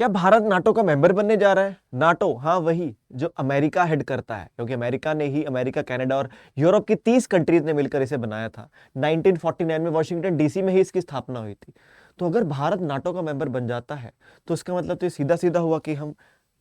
क्या भारत नाटो का मेंबर बनने जा रहा है? नाटो, हाँ वही जो अमेरिका हेड करता है, क्योंकि अमेरिका, कनाडा और यूरोप की 30 कंट्रीज ने मिलकर इसे बनाया था। 1949 में वॉशिंगटन डीसी में ही इसकी स्थापना हुई थी। तो अगर भारत नाटो का मेंबर बन जाता है तो इसका मतलब तो ये सीधा सीधा हुआ कि हम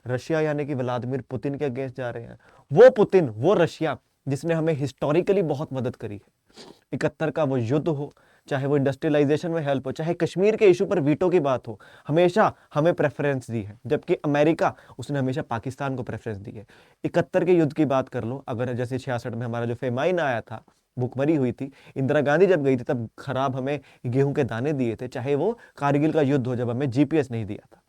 रशिया यानी कि व्लादिमीर पुतिन के अगेंस्ट जा रहे हैं। वो पुतिन, वो रशिया जिसने हमें हिस्टोरिकली बहुत मदद करी है। 71 का वो युद्ध हो, चाहे वो इंडस्ट्रियलाइजेशन में हेल्प हो, चाहे कश्मीर के इशू पर वीटो की बात हो, हमेशा हमें प्रेफरेंस दी है। जबकि अमेरिका, उसने हमेशा पाकिस्तान को प्रेफरेंस दी है। 71 के युद्ध की बात कर लो, अगर जैसे 66 में हमारा जो फेमाइन आया था, भुखमरी हुई थी, इंदिरा गांधी जब गई थी तब खराब हमें गेहूं के दाने दिए थे। चाहे वो कारगिल का युद्ध हो जब हमें जीपीएस नहीं दिया था।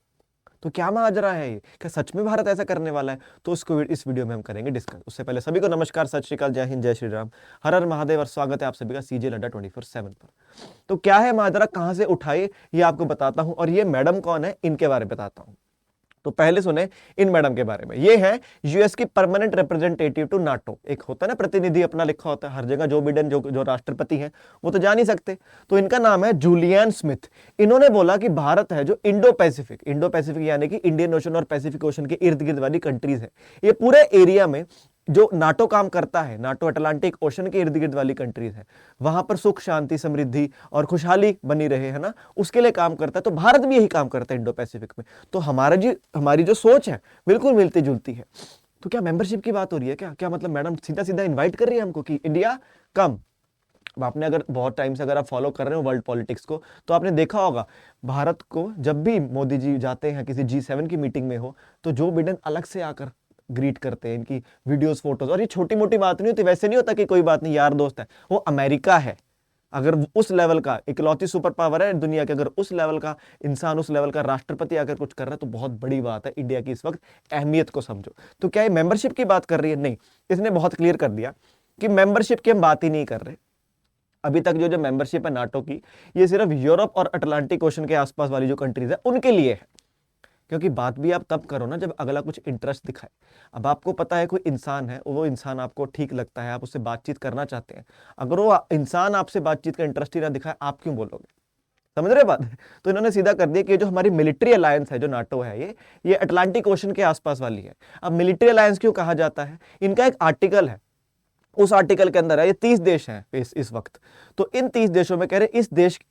तो क्या माजरा है ये? क्या सच में भारत ऐसा करने वाला है? तो इसको इस वीडियो में हम करेंगे डिस्कस। उससे पहले सभी को नमस्कार, सत श्री अकाल, जय हिंद, जय श्री राम, हर हर महादेव और स्वागत है आप सभी का सीजे लड्डा 24/7 पर। तो क्या है माजरा, कहां से उठाए, ये आपको बताता हूं। और ये मैडम कौन है, इनके बारे में बताता हूं। तो पहले सुने इन मैडम के बारे में। ये है यूएस की परमानेंट रिप्रेजेंटेटिव टू नाटो। एक होता है ना प्रतिनिधि, अपना लिखा होता है हर जगह। जो बिडेन जो राष्ट्रपति हैं वो तो जा नहीं सकते, तो इनका नाम है जूलियन स्मिथ। इन्होंने बोला कि भारत है जो इंडो पैसिफिक यानी कि इंडियन ओशन और पैसिफिक ओशन के इर्द गिर्द वाली कंट्रीज है, ये पूरे एरिया में जो नाटो काम करता है, नाटो अटलांटिक ओशन के इर्द गिर्द वाली कंट्रीज है, वहां पर सुख शांति समृद्धि और खुशहाली बनी रहे, है ना, उसके लिए काम करता है। तो भारत भी यही काम करता है इंडो पैसिफिक में। तो हमारी जो सोच है बिल्कुल मिलती जुलती है। तो क्या मेंबरशिप की बात हो रही है? क्या क्या मतलब मैडम सीधा सीधा इन्वाइट कर रही है हमको कि इंडिया कम। अब आपने अगर बहुत टाइम से अगर आप फॉलो कर रहे हो वर्ल्ड पॉलिटिक्स को, तो आपने देखा होगा भारत को जब भी मोदी जी जाते हैं किसी G7 की मीटिंग में हो, तो जो बिडेन अलग से आकर ग्रीट करते हैं, इनकी वीडियोस फोटोज। और ये छोटी मोटी बात नहीं होती, वैसे नहीं होता कि कोई बात नहीं, यार दोस्त है। वो अमेरिका है, अगर उस लेवल का इकलौती सुपर पावर है दुनिया के, अगर उस लेवल का इंसान, उस लेवल का राष्ट्रपति अगर कुछ कर रहा है तो बहुत बड़ी बात है। इंडिया की इस वक्त अहमियत को समझो। तो क्या ये मेंबरशिप की बात कर रही है? नहीं, इसने बहुत क्लियर कर दिया कि मेंबरशिप की हम बात ही नहीं कर रहे। अभी तक जो मेंबरशिप है नाटो की, ये सिर्फ यूरोप और अटलांटिक ओशन के आसपास वाली जो कंट्रीज है उनके लिए है। क्योंकि बात भी आप तब करो ना जब अगला कुछ इंटरेस्ट दिखाए। अब आपको पता है कोई इंसान है, वो इंसान आपको ठीक लगता है, आप उससे बातचीत करना चाहते हैं, अगर वो इंसान आपसे बातचीत का इंटरेस्ट ही ना दिखाए, आप क्यों बोलोगे? समझ रहे बात? तो इन्होंने सीधा कर दिया कि जो हमारी मिलिट्री अलायंस है, जो नाटो है, ये अटलांटिक ओशन के आसपास वाली है। अब मिलिट्री अलायंस क्यों कहा जाता है? इनका एक आर्टिकल है, उस आर्टिकल के अंदर है, ये 30 देश हैं इस वक्त। तो इन 30 देशों में कह रहे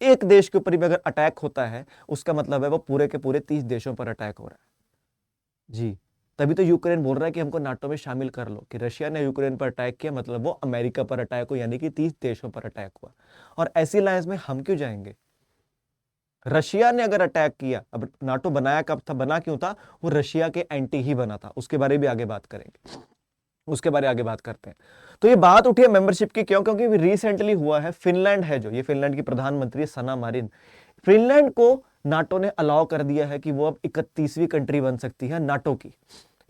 एक देश के ऊपर भी अगर अटैक होता है, उसका मतलब है वो पूरे के पूरे 30 देशों पर अटैक हो रहा है जी। तभी तो यूक्रेन बोल रहा है कि हमको नाटो में शामिल कर लो, कि रशिया ने यूक्रेन पर अटैक किया मतलब वो अमेरिका पर अटैक हो, यानी कि 30 देशों पर अटैक हुआ। और ऐसी अलायंस में हम क्यों जाएंगे? रशिया ने अगर अटैक किया, अब नाटो बनाया कब था, बना क्यों था? वो रशिया के एंटी ही बना था। उसके बारे में भी आगे बात करेंगे, उसके बारे में आगे बात करते हैं। तो ये बात उठी है मेंबरशिप की, क्यों? क्योंकि रिसेंटली हुआ है, फिनलैंड है जो, ये फिनलैंड की प्रधानमंत्री सना मारिन, फिनलैंड को नाटो ने अलाउ कर दिया है कि वो अब 31वीं कंट्री बन सकती है नाटो की।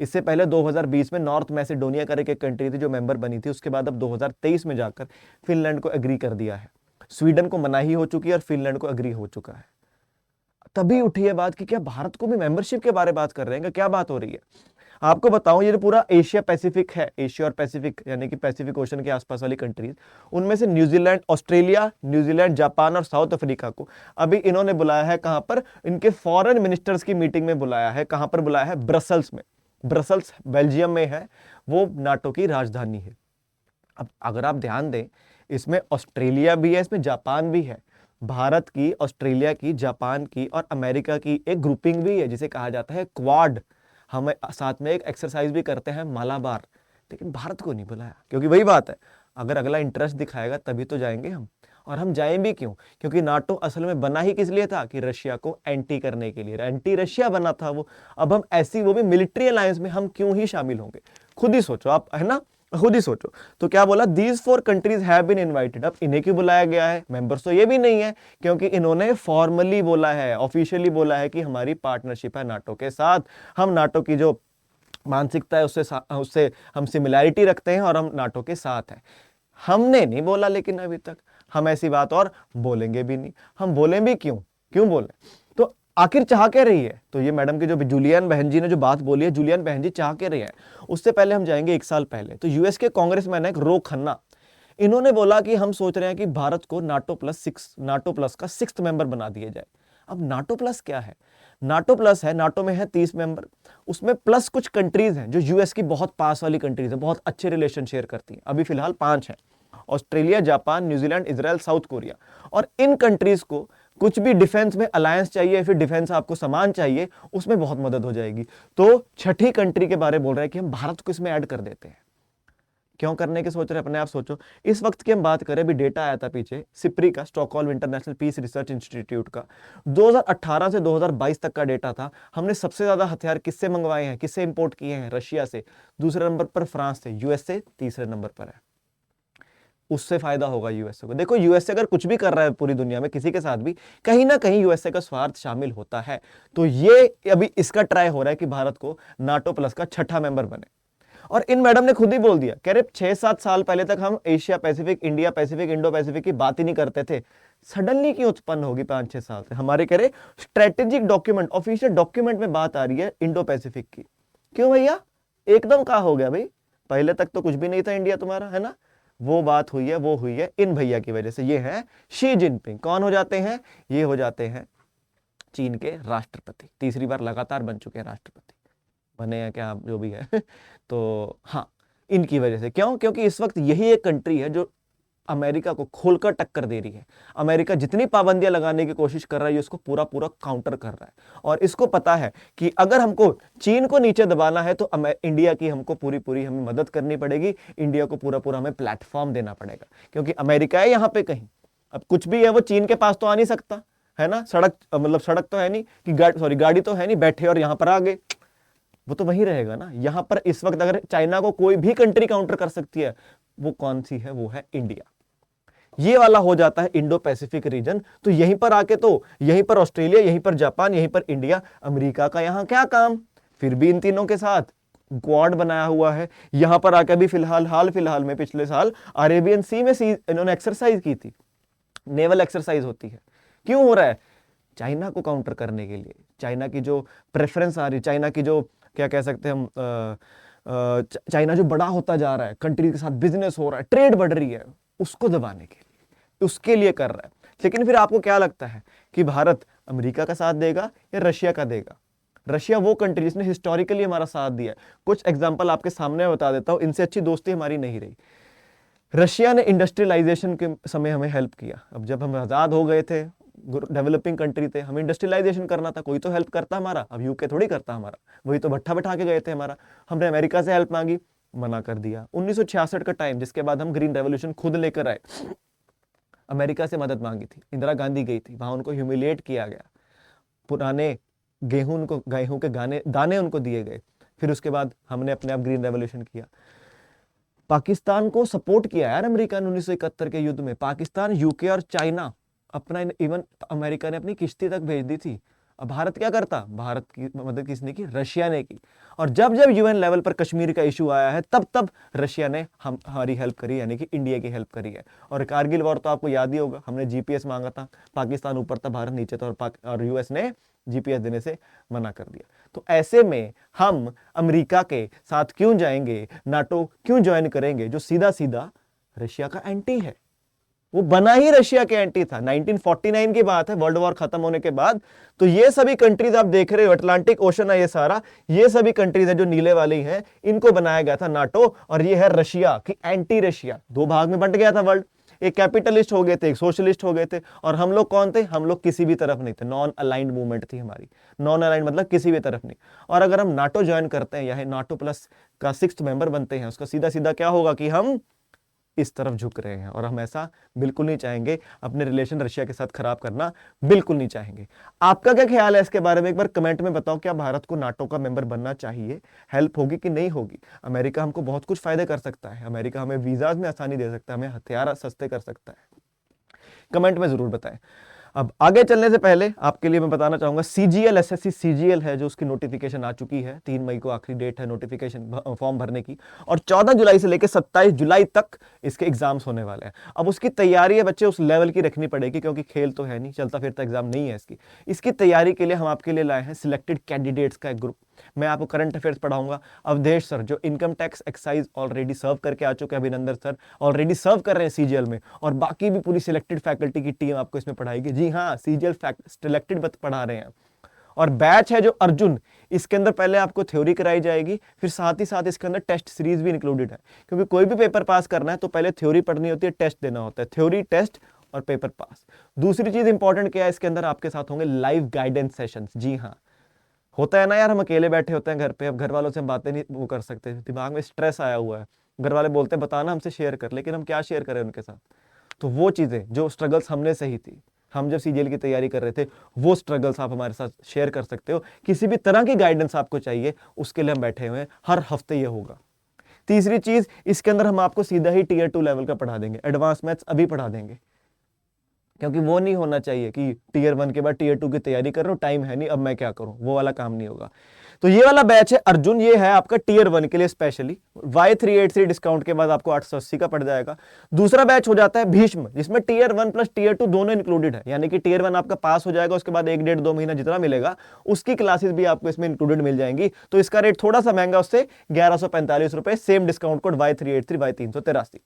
इससे पहले 2020 में नॉर्थ मैसेडोनिया करके एक कंट्री थी जो मेंबर बनी थी, उसके बाद अब 2023 में जाकर फिनलैंड को एग्री कर दिया है। स्वीडन को मनाही हो चुकी है और फिनलैंड को एग्री हो चुका है। तभी उठी है बात कि क्या भारत को भी मेंबरशिप के बारे में बात कर रहे हैं? क्या बात हो रही है? आपको बताऊं, ये जो पूरा एशिया पैसिफिक है, एशिया और पैसिफिक यानी कि पैसिफिक ओशन के आसपास वाली कंट्रीज, उनमें से न्यूजीलैंड, ऑस्ट्रेलिया, न्यूजीलैंड, जापान और साउथ अफ्रीका को अभी इन्होंने बुलाया है। कहां पर? इनके फॉरेन मिनिस्टर्स की मीटिंग में बुलाया है। कहां पर बुलाया है? ब्रसल्स में। ब्रसल्स बेल्जियम में है, वो नाटो की राजधानी है। अब अगर आप ध्यान दें, इसमें ऑस्ट्रेलिया भी है, इसमें जापान भी है। भारत की, ऑस्ट्रेलिया की, जापान की और अमेरिका की एक ग्रुपिंग भी है जिसे कहा जाता है क्वाड। हम साथ में एक एक्सरसाइज भी करते हैं मालाबार, लेकिन भारत को नहीं बुलाया। क्योंकि वही बात है, अगर अगला इंटरेस्ट दिखाएगा तभी तो जाएंगे हम। और हम जाएं भी क्यों? क्योंकि नाटो असल में बना ही किस लिए था? कि रशिया को एंटी करने के लिए, एंटी रशिया बना था वो। अब हम ऐसी, वो भी मिलिट्री अलायंस में, हम क्यों ही शामिल होंगे? खुद ही सोचो आप, है ना, खुद ही सोचो। तो क्या बोला? These 4 countries have been invited. अब इन्हें क्यों बुलाया गया है? मेंबर्स तो ये भी नहीं है, क्योंकि इन्होंने फॉर्मली बोला है, ऑफिशियली बोला है कि हमारी पार्टनरशिप है नाटो के साथ। हम नाटो की जो मानसिकता है उससे हम सिमिलैरिटी रखते हैं और हम नाटो के साथ हैं। हमने नहीं बोला, लेकिन अभी तक हम ऐसी बात और बोलेंगे भी नहीं। हम बोलें भी क्यों? क्यों बोले? तो आखिर चाह क्या रही है? तो ये मैडम की जो जूलियन बहन जी ने जो बात बोली है, जूलियन बहन जी चाह क्या रही है? उससे पहले हम जाएंगे 1 साल पहले। तो यूएस के कांग्रेसमैन है रो खन्ना, इन्होंने बोला कि हम सोच रहे हैं कि भारत को नाटो प्लस का 6th मेंबर बना दिया जाए। अब नाटो प्लस क्या है? नाटो प्लस है, नाटो में है 30 मेंबर, उसमें प्लस कुछ कंट्रीज हैं जो यूएस की बहुत पास वाली कंट्रीज हैं, बहुत अच्छे रिलेशन शेयर करती हैं। अभी फिलहाल 5 हैं, Australia, Japan, New Zealand, Israel, south Korea. और इन कंट्रीज को कुछ भी डिफेंस में अलायंस चाहिए, फिर डिफेंस आपको सामान चाहिए, उसमें बहुत मदद हो जाएगी। तो छठी कंट्री के बारे में बोल रहे हैं कि हम भारत को इसमें ऐड कर देते हैं। क्यों करने की सोच रहे हैं, अपने आप सोचो। इस वक्त की हम बात करें, अभी डेटा आया था पीछे सिप्री का, Stockholm international peace research institute का, 2018 से 2022 तक का डेटा था। हमने सबसे ज्यादा हथियार किससे मंगवाए हैं, किससे इंपोर्ट किए हैं? रशिया से। दूसरे नंबर पर फ्रांस से, यूएसए तीसरे नंबर पर है। उससे फायदा होगा यूएसए को। देखो यूएसए अगर कुछ भी कर रहा है पूरी दुनिया में किसी के साथ भी, कहीं ना कहीं यूएसए का स्वार्थ शामिल होता है। तो ये अभी इसका ट्राई हो रहा है कि भारत को नाटो प्लस का छठा मेंबर बने। और इन मैडम ने खुद ही बोल दिया, कह रहे 6-7 साल पहले तक हम Asia Pacific, India Pacific, Indo Pacific की बात ही नहीं करते थे, सडनली क्यों उत्पन्न होगी 5-6 साल से? हमारे कह रहे स्ट्रेटेजिक डॉक्यूमेंट, ऑफिशियल डॉक्यूमेंट में बात आ रही है इंडो पैसिफिक की। क्यों भैया, एकदम कहा हो गया भाई? पहले तक तो कुछ भी नहीं था इंडिया तुम्हारा, है ना? वो बात हुई है, वो हुई है इन भैया की वजह से। ये है शी जिनपिंग। कौन हो जाते हैं? ये हो जाते हैं चीन के राष्ट्रपति, तीसरी बार लगातार बन चुके हैं राष्ट्रपति, बने हैं क्या जो भी है। तो हाँ, इनकी वजह से। क्यों? क्योंकि इस वक्त यही एक कंट्री है जो अमेरिका को खोलकर टक्कर दे रही है। अमेरिका जितनी पाबंदियां लगाने की कोशिश कर रहा है, उसको पूरा पूरा काउंटर कर रहा है। और इसको पता है कि अगर हमको चीन को नीचे दबाना है तो इंडिया की हमको पूरी पूरी हमें मदद करनी पड़ेगी, इंडिया को पूरा पूरा हमें प्लेटफॉर्म देना पड़ेगा। क्योंकि अमेरिका है यहाँ पे कहीं, अब कुछ भी है वो चीन के पास तो आ नहीं सकता, है ना? सड़क, मतलब सड़क तो है नहीं कि गाड़ी तो है नहीं, बैठे और यहां पर आ गए, वो तो वहीं रहेगा ना। यहां पर इस वक्त अगर चाइना को कोई भी कंट्री काउंटर कर सकती है, वो कौन सी है? वो है इंडिया। ये वाला हो जाता है इंडो पैसिफिक रीजन। तो यहीं पर आके, तो यहीं पर ऑस्ट्रेलिया, यहीं पर जापान, यहीं पर इंडिया, अमेरिका का यहां क्या काम? फिर भी इन तीनों के साथ क्वाड बनाया हुआ है। यहां पर आकर भी हाल फिलहाल में पिछले साल अरेबियन सी में इन्होंने एक्सरसाइज की थी, नेवल एक्सरसाइज होती है। क्यों हो रहा है? चाइना को काउंटर करने के लिए। चाइना की जो प्रेफरेंस आ रही, चाइना की जो क्या कह सकते हैं हम, चाइना जो बड़ा होता जा रहा है, कंट्री के साथ बिजनेस हो रहा है, ट्रेड बढ़ रही है, उसको दबाने के लिए, उसके लिए कर रहा है। लेकिन फिर आपको क्या लगता है कि भारत अमेरिका का साथ देगा या रशिया का देगा? रशिया वो कंट्री जिसने हिस्टोरिकली हमारा साथ दिया है। कुछ एग्जांपल आपके सामने बता देता हूं, इनसे अच्छी दोस्ती हमारी नहीं रही। रशिया ने इंडस्ट्रियलाइजेशन के समय हमें हेल्प किया। अब जब हम आजाद हो गए थे, डेवलपिंग कंट्री थे, हमें इंडस्ट्रियलाइजेशन करना था, कोई तो हेल्प करता हमारा। अब यूके थोड़ी करता हमारा, वही तो भट्ठा बैठा के गए थे हमारा। हमने अमेरिका से हेल्प मांगी, मना कर दिया। 1966 का टाइम, जिसके बाद हम ग्रीन रेवोल्यूशन खुद लेकर आए, अमेरिका से मदद मांगी थी, इंदिरा गांधी गई थी, वहां उनको ह्यूमिलिएट किया गया, पुराने गेहूं के दाने उनको दिए गए। फिर उसके बाद हमने अपने आप ग्रीन रेवोल्यूशन किया। पाकिस्तान को सपोर्ट किया यार अमेरिका ने 1971 के युद्ध में। पाकिस्तान, यूके और चाइना अपना, इवन अमेरिका ने अपनी किश्ती तक भेज दी थी। अब भारत क्या करता? भारत की मदद किसने की? रशिया ने की। और जब जब यूएन लेवल पर कश्मीर का इशू आया है, तब तब रशिया ने हमारी हेल्प करी, यानी कि इंडिया की हेल्प करी है। और कारगिल वॉर तो आपको याद ही होगा, हमने जीपीएस मांगा था, पाकिस्तान ऊपर था, भारत नीचे था, और यूएस ने जीपीएस देने से मना कर दिया। तो ऐसे में हम अमेरिका के साथ क्यों जाएंगे, नाटो क्यों ज्वाइन करेंगे, जो सीधा सीधा रशिया का एंटी है? वो बना ही रशिया के एंटी था। 1949 की बात है, वर्ल्ड वॉर खत्म होने के बाद। तो ये सभी कंट्रीज आप देख रहे हो, अटलांटिक ओशन है ये सारा, ये सभी कंट्रीज है जो नीले वाली हैं, इनको बनाया गया था नाटो। और ये है रशिया की एंटी रशिया। दो भाग में बंट गया था वर्ल्ड, एक कैपिटलिस्ट हो गए थे, एक सोशलिस्ट हो गए थे। और हम लोग कौन थे? हम लोग किसी भी तरफ नहीं थे, नॉन अलाइंड मूवमेंट थी हमारी। नॉन अलाइंड मतलब किसी भी तरफ नहीं। और अगर हम नाटो ज्वाइन करते हैं, या नाटो प्लस का 6th मेंबर बनते हैं, उसका सीधा सीधा क्या होगा कि हम इस तरफ झुक रहे हैं। और हम ऐसा बिल्कुल नहीं चाहेंगे, अपने रिलेशन रशिया के साथ खराब करना बिल्कुल नहीं चाहेंगे। आपका क्या ख्याल है इसके बारे में? एक बार कमेंट में बताओ, क्या भारत को नाटो का मेंबर बनना चाहिए? हेल्प होगी कि नहीं होगी? अमेरिका हमको बहुत कुछ फायदे कर सकता है, अमेरिका हमें वीजाज में आसानी दे सकता है, हमें हथियार सस्ते कर सकता है। कमेंट में जरूर बताएं। अब आगे चलने से पहले आपके लिए मैं बताना चाहूंगा, सीजीएल एसएससी सीजीएल है जो, उसकी नोटिफिकेशन आ चुकी है। 3 मई को आखिरी डेट है नोटिफिकेशन फॉर्म भरने की, और 14 जुलाई से लेकर 27 जुलाई तक इसके एग्जाम्स होने वाले हैं। अब उसकी तैयारी है बच्चे उस लेवल की रखनी पड़ेगी, क्योंकि खेल तो है नहीं, चलता फिरता एग्जाम नहीं है इसकी। इसकी तैयारी के लिए हम आपके लिए लाए हैं सिलेक्टेड कैंडिडेट्स का एक ग्रुप। मैं आपको करंट अफेयर्स पढ़ाऊंगा। अवधेश सर जो इनकम टैक्स एक्साइज ऑलरेडी सर्व करके आ चुके हैं, अभिनंदन सर ऑलरेडी सर्व कर रहे हैं सीजीएल में, और बाकी भी पूरी सिलेक्टेड फैकल्टी की टीम आपको इसमें पढ़ाएगी। जी हाँ, सीजीएल सिलेक्टेड पढ़ा रहे हैं। और बैच है जो अर्जुन, इसके अंदर पहले आपको थ्योरी कराई जाएगी, फिर साथ ही साथ इसके अंदर टेस्ट सीरीज भी इंक्लूडेड है, क्योंकि कोई भी पेपर पास करना है तो पहले थ्योरी पढ़नी होती है, टेस्ट देना होता है, थ्योरी टेस्ट और पेपर पास। दूसरी चीज इंपॉर्टेंट क्या है, इसके अंदर आपके साथ होंगे लाइव गाइडेंस सेशंस। जी हाँ, होता है ना यार, हम अकेले बैठे होते हैं घर पे, अब घर वालों से हम बातें नहीं वो कर सकते, दिमाग में स्ट्रेस आया हुआ है, घर वाले बोलते हैं बताना हमसे शेयर कर, लेकिन हम क्या शेयर करें उनके साथ। तो वो चीजें जो स्ट्रगल्स हमने सही थी, हम जब सीजीएल की तैयारी कर रहे थे, वो स्ट्रगल्स आप हमारे साथ शेयर कर सकते हो। किसी भी तरह की गाइडेंस आपको चाहिए, उसके लिए हम बैठे हुए हैं, हर हफ्ते ये होगा। तीसरी चीज, इसके अंदर हम आपको सीधा ही टीयर 2 लेवल का पढ़ा देंगे, एडवांस मैथ्स अभी पढ़ा देंगे, क्योंकि वो नहीं होना चाहिए कि टीयर 1 के बाद टीयर 2 की तैयारी कर रहा हूँ, टाइम है नहीं अब मैं क्या करूं, वो वाला काम नहीं होगा। तो ये वाला बैच है अर्जुन, ये है आपका टीयर 1 के लिए स्पेशली। Y383 डिस्काउंट के बाद आपको 880 का पड़ जाएगा। दूसरा बैच हो जाता है भीष्म, जिसमें टीयर 1 प्लस टीयर 2 दोनों इंक्लूडेड है, यानी कि टीयर 1 आपका पास हो जाएगा, उसके बाद 1-1.5-2 महीना जितना मिलेगा उसकी क्लासेस भी आपको इसमें इंक्लूडेड मिल जाएंगी। तो इसका रेट थोड़ा सा महंगा, उससे 1145 रुपए, same discount code Y383 Y383।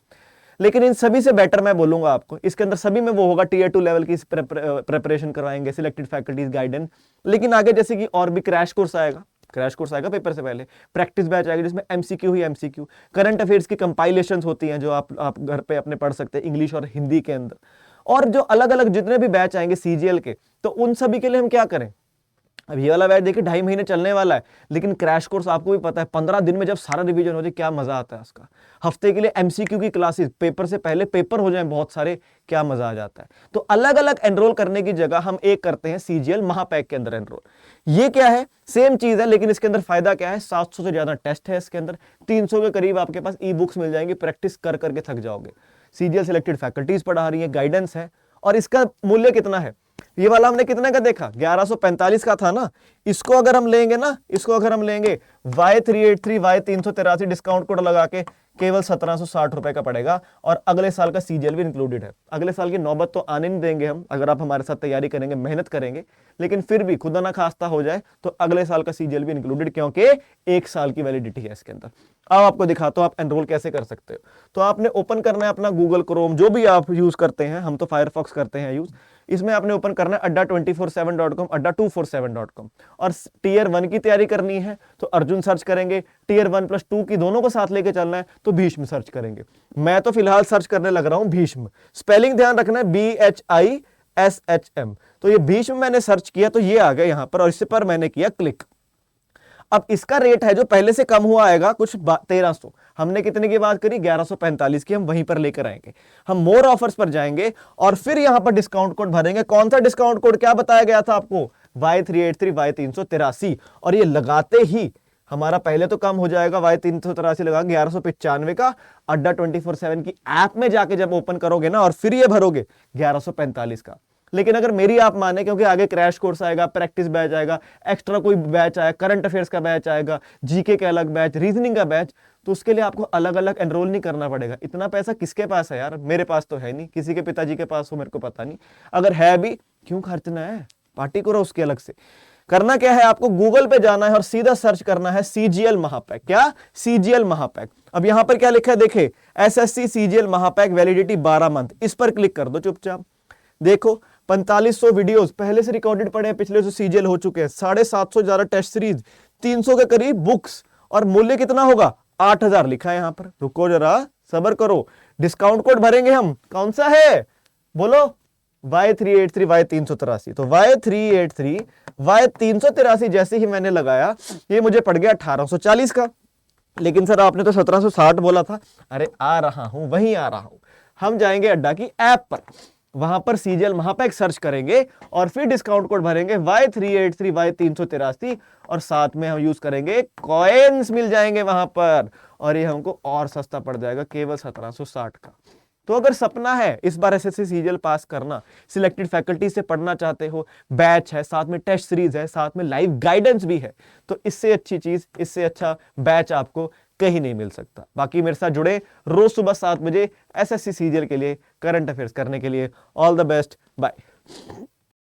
लेकिन इन सभी से बेटर मैं बोलूंगा आपको, इसके अंदर सभी में वो होगा, टीयर 2 लेवल की प्रेपरेशन करवाएंगे, सिलेक्टेड फैकल्टीज गाइडेंस। लेकिन आगे जैसे कि और भी क्रैश कोर्स आएगा पेपर से पहले, प्रैक्टिस बैच आएगा जिसमें एमसीक्यू ही एमसीक्यू, करंट अफेयर्स की कंपाइलेशंस होती हैं जो आप घर पे अपने पढ़ सकते हैं इंग्लिश और हिंदी के अंदर, और जो अलग अलग जितने भी बैच आएंगे सीजीएल के, तो उन सभी के लिए हम क्या करें। अब ये वाला बैच देखिए 2.5 महीने चलने वाला है, लेकिन क्रैश कोर्स आपको भी पता है 15 दिन में जब सारा रिवीजन हो जाए क्या मजा आता है उसका। हफ्ते के लिए एमसीक्यू की क्लासेस, पेपर से पहले पेपर हो जाए बहुत सारे, क्या मजा आ जाता है। तो अलग अलग एनरोल करने की जगह हम एक करते हैं सीजीएल महापैक के अंदर एनरोल। ये क्या है, सेम चीज है, लेकिन इसके अंदर फायदा क्या है, 700 से ज्यादा टेस्ट है इसके अंदर, 300 के करीब आपके पास ई बुक्स मिल जाएंगे, प्रैक्टिस कर करके थक जाओगे। सीजीएल सिलेक्टेड फैकल्टीज पढ़ा रही है, गाइडेंस है। और इसका मूल्य कितना है, ये वाला हमने कितने का देखा, 1145 का था ना, इसको अगर हम लेंगे Y383 Y383 डिस्काउंट कोड लगा के केवल 1760 रुपए का पड़ेगा, और अगले साल का सीजीएल भी इंक्लूडेड है। अगले साल की नौबत तो आने नहीं देंगे हम, अगर आप हमारे साथ तैयारी करेंगे, मेहनत करेंगे, लेकिन फिर भी खुदा ना खास्ता हो जाए तो अगले साल का सीजीएल भी इंक्लूडेड, क्योंकि 1 साल की वैलिडिटी है इसके अंदर। अब आपको दिखाता हूं आप एनरोल कैसे कर सकते हो। तो आपने ओपन करना है अपना गूगल क्रोम, जो भी आप यूज करते हैं, हम तो फायरफॉक्स करते हैं यूज, इसमें आपने ओपन करना है adda247.com, adda247.com, और टीयर 1 की तैयारी करनी है तो अर्जुन सर्च करेंगे, टीयर 1 प्लस 2 की दोनों को साथ लेके चलना है तो भीष्म सर्च करेंगे। मैं तो फिलहाल सर्च करने लग रहा हूं भीष्म, स्पेलिंग ध्यान रखना है BHISHM। तो ये भीष्म मैंने सर्च किया तो ये आ गया यहां पर, और इस पर मैंने किया क्लिक। अब इसका रेट है जो पहले से कम हुआ आएगा कुछ 1300, हमने कितने की बात करी, 1145 की, हम वहीं पर लेकर आएंगे। हम मोर ऑफर्स पर जाएंगे और फिर यहां पर डिस्काउंट कोड भरेंगे। कौन सा डिस्काउंट कोड, क्या बताया गया था आपको, Y383 Y383, और ये लगाते ही हमारा पहले तो कम हो जाएगा, Y383 लगा 1195 का, अड्डा 24/7 की ऐप में जाके जब ओपन करोगे ना और फिर ये भरोगे 1145 का। लेकिन अगर मेरी आप माने, क्योंकि आगे क्रैश कोर्स आएगा, प्रैक्टिस बैच आएगा, एक्स्ट्रा कोई बैच आएगा, करंट अफेयर्स का बैच आएगा, जीके का अलग बैच, रीजनिंग का बैच, तो उसके लिए आपको अलग अलग एनरोल नहीं करना पड़ेगा। इतना पैसा किसके पास है यार, मेरे पास तो है नहीं, किसी के पिताजी के पास हो मेरे को पता नहीं, अगर है भी क्यों खर्चना है, पार्टी करो उसके अलग से। करना क्या है, आपको गूगल पे जाना है और सीधा सर्च करना है सीजीएल महापैक। क्या, सीजीएल महापैक। अब यहां पर क्या लिखा है देखे, एसएससी सीजीएल महापैक, वैलिडिटी 12 मंथ, इस पर क्लिक कर दो चुपचाप। देखो 4500 वीडियोस पहले से रिकॉर्डेड पड़े हैं, पिछले से सीजीएल हो चुके हैं, 750 ज्यादा टेस्ट सीरीज, 300 के करीब बुक्स, और मूल्य कितना होगा, 8000 लिखा है यहां पर। रुको जरा, सब्र करो, डिस्काउंट कोड भरेंगे हम, कौन सा है बोलो, Y383 Y383। तो Y383 Y383 जैसे ही मैंने लगाया, ये मुझे पड़ गया 1840 का। लेकिन सर आपने तो 1760 बोला था। अरे आ रहा हूं, वहीं आ रहा हूं। हम जाएंगे अड्डा की ऐप पर, वहां पर सीजीएल महापैक सर्च करेंगे और फिर डिस्काउंट कोड भरेंगे Y383 Y383, और साथ में हम यूज करेंगे कॉइन्स, मिल जाएंगे वहां पर, और ये हमको और सस्ता पड़ जाएगा, केवल 1760 का। तो अगर सपना है इस बार एसएससी सीजीएल पास करना, सिलेक्टेड फैकल्टी से पढ़ना चाहते हो, बैच है, साथ में टेस्ट सीरीज है, साथ में लाइव गाइडेंस भी है, तो इससे अच्छी चीज, इससे अच्छा बैच आपको कहीं नहीं मिल सकता। बाकी मेरे साथ जुड़े रोज सुबह 7 बजे एसएससी सीजीएल के लिए, करंट अफेयर्स करने के लिए। All the best, bye.